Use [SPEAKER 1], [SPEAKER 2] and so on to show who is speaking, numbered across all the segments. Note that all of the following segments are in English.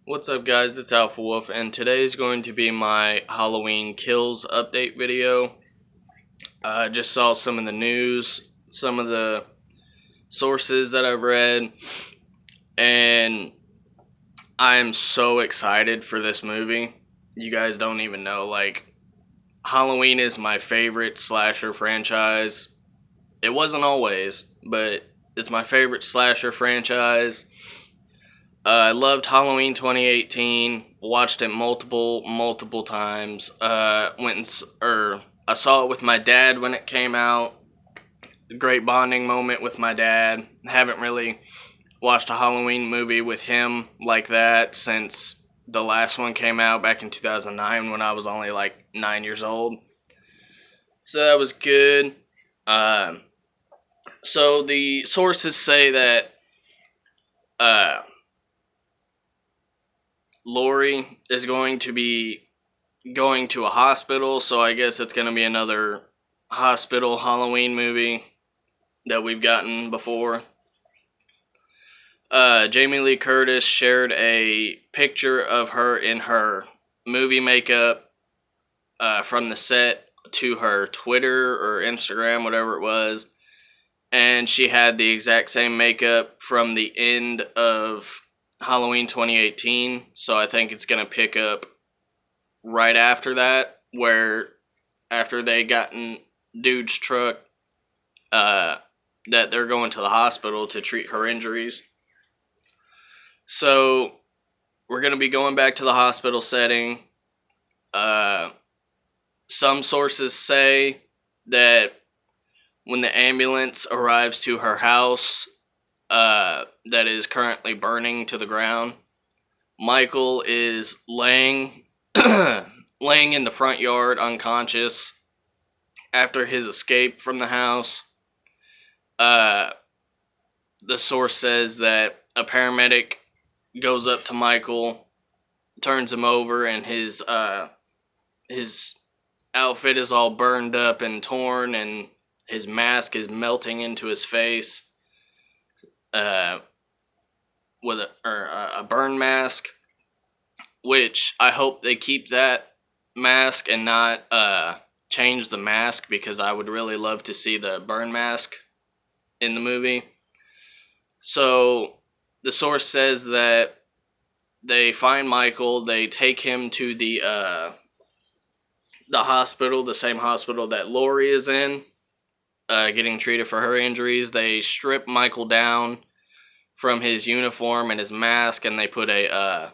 [SPEAKER 1] What's up guys, it's Alpha Wolf, and today is going to be my Halloween Kills update video. I just saw some of the news, some of the sources that I've read, and I am so excited for this movie. You guys don't even know, Halloween is my favorite slasher franchise. It wasn't always, but it's my favorite slasher franchise. I loved Halloween 2018. Watched it multiple times. I saw it with my dad when it came out. Great bonding moment with my dad. Haven't really watched a Halloween movie with him like that since the last one came out back in 2009 when I was only like 9 years old. So that was good. So the sources say that Laurie is going to be going to a hospital, so I guess it's going to be another hospital Halloween movie that we've gotten before. Jamie Lee Curtis shared a picture of her in her movie makeup from the set to her Twitter or Instagram, whatever it was, and she had the exact same makeup from the end of Halloween 2018, so I think it's going to pick up right after that, where after they got in dude's truck, that they're going to the hospital to treat her injuries. So, we're going to be going back to the hospital setting. Some sources say that when the ambulance arrives to her house, that is currently burning to the ground, Michael is laying in the front yard unconscious after his escape from the house. The source says that a paramedic goes up to Michael, turns him over, and his outfit is all burned up and torn, and his mask is melting into his face. With a burn mask, which I hope they keep that mask and not change the mask, because I would really love to see the burn mask in the movie. So the source says that they find Michael, they take him to the hospital, the same hospital that Laurie is in, getting treated for her injuries. They strip Michael down from his uniform and his mask, and they put a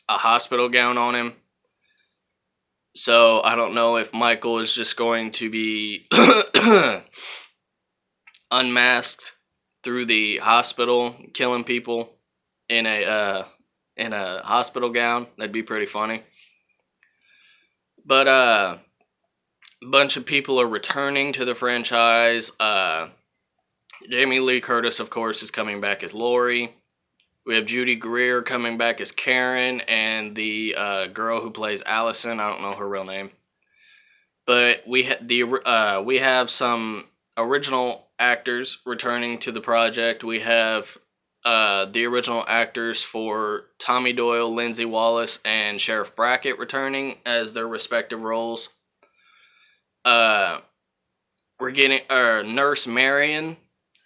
[SPEAKER 1] hospital gown on him. So I don't know if Michael is just going to be unmasked through the hospital, killing people in a hospital gown. That'd be pretty funny. But a bunch of people are returning to the franchise. Jamie Lee Curtis, of course, is coming back as Laurie. We have Judy Greer coming back as Karen, and the girl who plays Allison. I don't know her real name. But we have some original actors returning to the project. We have the original actors for Tommy Doyle, Lindsay Wallace, and Sheriff Brackett returning as their respective roles. We're getting Nurse Marion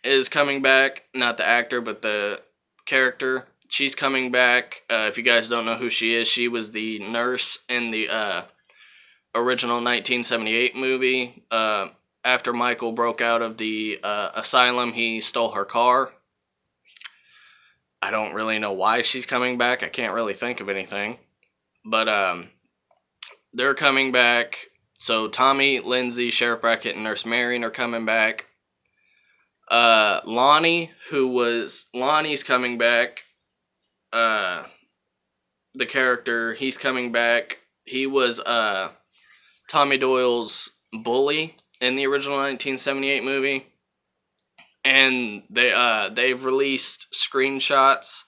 [SPEAKER 1] is coming back, not the actor, but the character. She's coming back. If you guys don't know who she is, she was the nurse in the original 1978 movie. After Michael broke out of the asylum, he stole her car. I don't really know why she's coming back. I can't really think of anything. But they're coming back. So Tommy, Lindsay, Sheriff Brackett, and Nurse Marion are coming back. Lonnie's coming back. The character, he's coming back. He was Tommy Doyle's bully in the original 1978 movie. And they've released screenshots,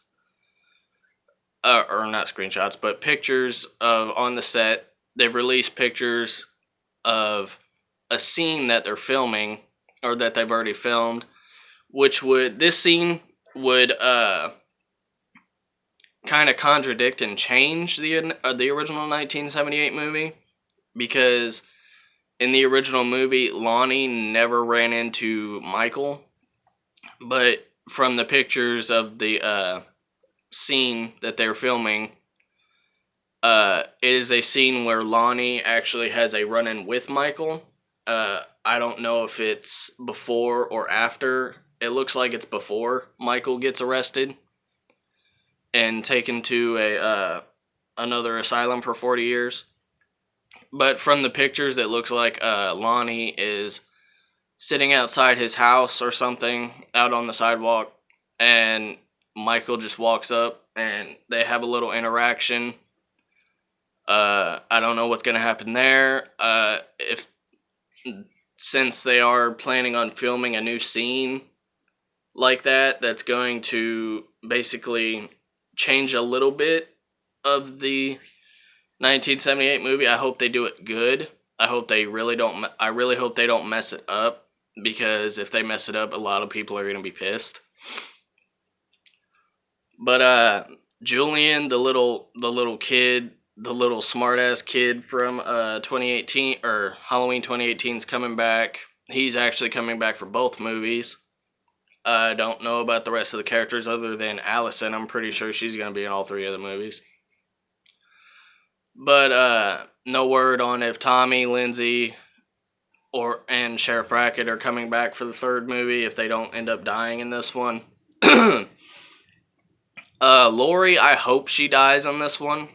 [SPEAKER 1] or not screenshots, but pictures of on the set. They've released pictures of a scene that they're filming, or that they've already filmed, this scene would kind of contradict and change the original 1978 movie, because in the original movie, Lonnie never ran into Michael, but from the pictures of the scene that they're filming, it is a scene where Lonnie actually has a run-in with Michael. I don't know if it's before or after. It looks like it's before Michael gets arrested and taken to another asylum for 40 years. But from the pictures, it looks like Lonnie is sitting outside his house or something out on the sidewalk, and Michael just walks up and they have a little interaction. I don't know what's going to happen there. If since they are planning on filming a new scene like that, that's going to basically change a little bit of the 1978 movie. I hope they do it good. I really hope they don't mess it up, because if they mess it up, a lot of people are going to be pissed. But Julian, the little kid, the little smartass kid from 2018 or Halloween 2018 is coming back. He's actually coming back for both movies. I don't know about the rest of the characters other than Allison. I'm pretty sure she's going to be in all three of the movies. But no word on if Tommy, Lindsay, and Sheriff Brackett are coming back for the third movie if they don't end up dying in this one. Laurie, I hope she dies on this one.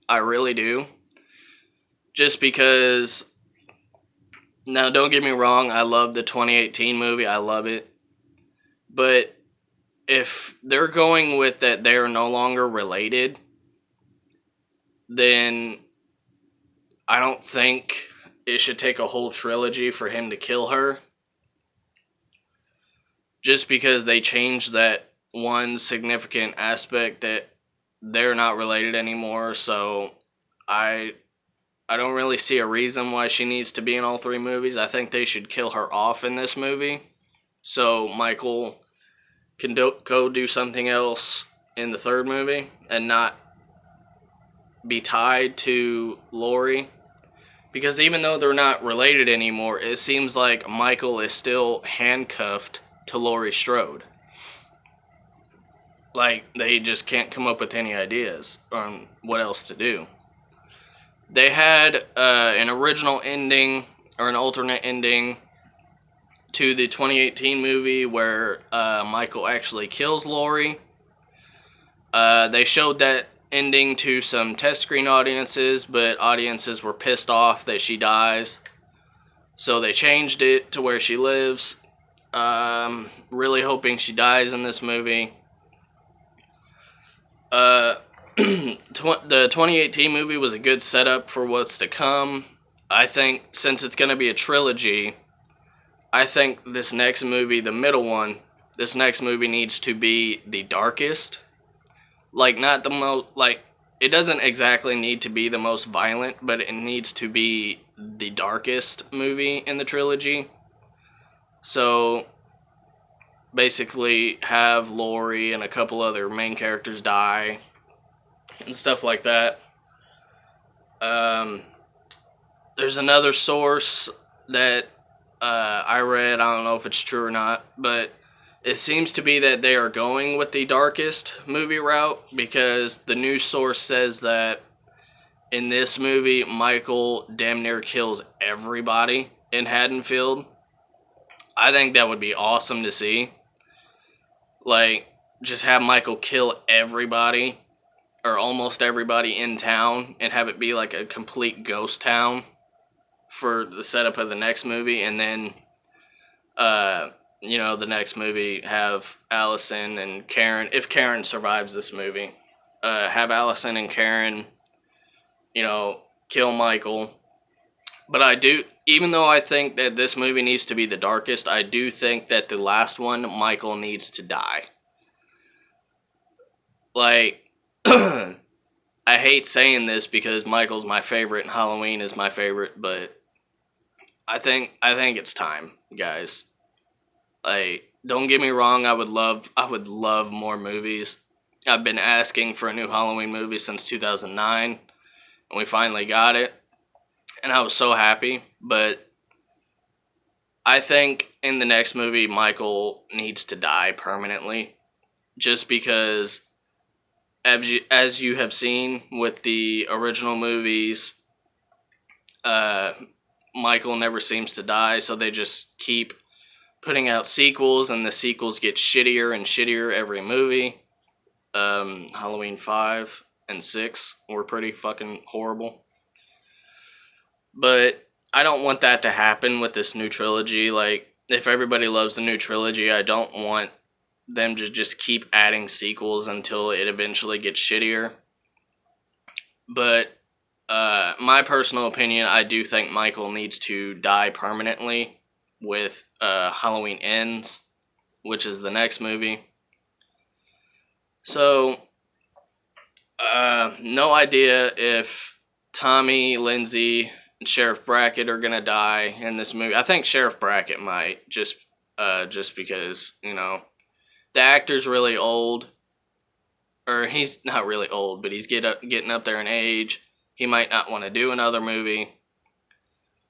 [SPEAKER 1] I really do. Just because, now don't get me wrong, I love the 2018 movie, I love it. But if they're going with that they're no longer related, then I don't think it should take a whole trilogy for him to kill her. Just because they changed that one significant aspect that they're not related anymore, so I don't really see a reason why she needs to be in all three movies. I think they should kill her off in this movie, so Michael can go do something else in the third movie and not be tied to Laurie. Because even though they're not related anymore, it seems like Michael is still handcuffed to Laurie Strode. Like, they just can't come up with any ideas on what else to do. They had an original ending, or an alternate ending, to the 2018 movie where Michael actually kills Laurie. They showed that ending to some test screen audiences, but audiences were pissed off that she dies. So they changed it to where she lives. Really hoping she dies in this movie. The 2018 movie was a good setup for what's to come. I think since it's going to be a trilogy, I think this next movie, the middle one, this next movie needs to be the darkest. Like, not the most, like, it doesn't exactly need to be the most violent, but it needs to be the darkest movie in the trilogy. So basically have Laurie and a couple other main characters die and stuff like that. There's another source that I read, I don't know if it's true or not, but it seems to be that they are going with the darkest movie route, because the news source says that in this movie, Michael damn near kills everybody in Haddonfield. I think that would be awesome to see. Like, just have Michael kill everybody, or almost everybody in town, and have it be like a complete ghost town for the setup of the next movie, and then, the next movie have Allison and Karen, if Karen survives this movie, have Allison and Karen, kill Michael. But even though I think that this movie needs to be the darkest, I do think that the last one, Michael needs to die. Like, I hate saying this because Michael's my favorite and Halloween is my favorite, but I think it's time, guys. Like, don't get me wrong, I would love more movies. I've been asking for a new Halloween movie since 2009, and we finally got it, and I was so happy. But I think in the next movie, Michael needs to die permanently, just because, as you have seen with the original movies, Michael never seems to die, so they just keep putting out sequels, and the sequels get shittier and shittier every movie. Halloween 5 and 6 were pretty fucking horrible. But I don't want that to happen with this new trilogy. Like, if everybody loves the new trilogy, I don't want them to just keep adding sequels until it eventually gets shittier. But my personal opinion, I do think Michael needs to die permanently with Halloween Ends, which is the next movie. So, no idea if Tommy, Lindsay, and Sheriff Brackett are gonna die in this movie. I think Sheriff Brackett might, just because, you know, the actor's really old. Or he's not really old, but he's getting up there in age. He might not want to do another movie.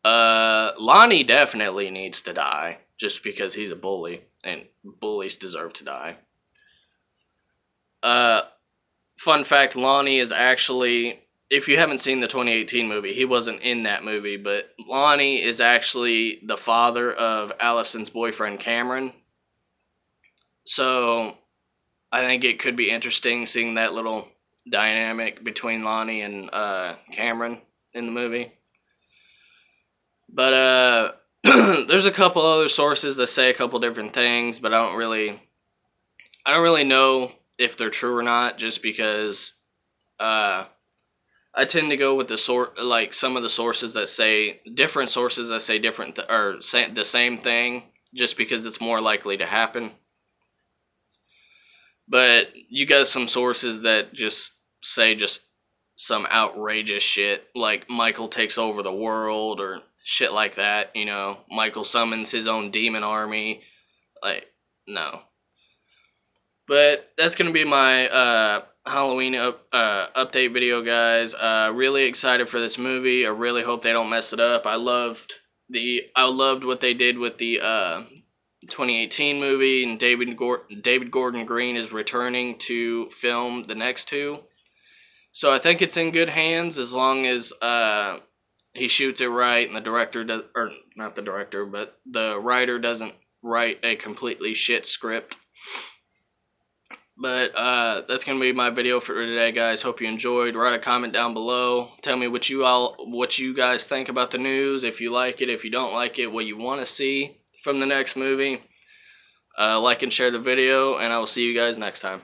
[SPEAKER 1] Lonnie definitely needs to die, just because he's a bully, and bullies deserve to die. Fun fact, Lonnie is actually, if you haven't seen the 2018 movie, he wasn't in that movie, but Lonnie is actually the father of Allison's boyfriend, Cameron. So, I think it could be interesting seeing that little dynamic between Lonnie and Cameron in the movie. But there's a couple other sources that say a couple different things, but I don't really know if they're true or not, just because I tend to go with some of the sources that say different or say the same thing, just because it's more likely to happen. But you got some sources that just say some outrageous shit, like Michael takes over the world or shit like that, you know. Michael summons his own demon army. Like, no. But that's going to be my Halloween update video, guys. Really excited for this movie. I really hope they don't mess it up. I loved what they did with the 2018 movie, and David Gordon Green is returning to film the next two. So I think it's in good hands, as long as he shoots it right and the director does, or not the director, but the writer doesn't write a completely shit script. But that's gonna be my video for today, guys. Hope you enjoyed. Write a comment down below. Tell me what you guys think about the news. If you like it, if you don't like it, what you want to see from the next movie. Like and share the video, and I will see you guys next time.